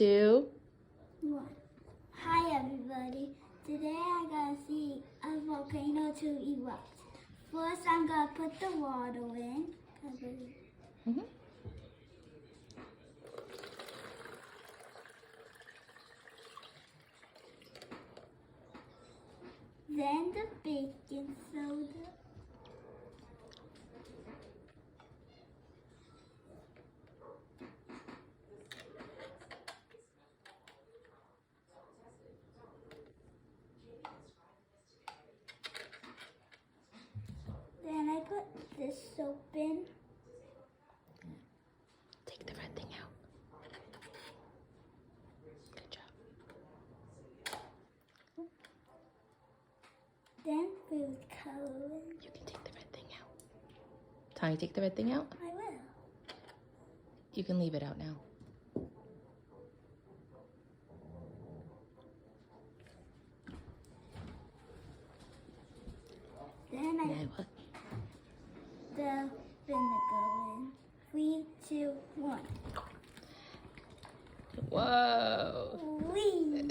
2, 1. Hi everybody. Today I'm gonna see a volcano to erupt. First I'm gonna put the water in. Mhm. Then the baking soda. Then I put this soap in. Take the red thing out. Good job. Then food coloring. You can take the red thing out. Tommy, take the red thing out. I will. You can leave it out now. Then I Now what? the vinegar in. 3, 2, 1. Whoa. Whee!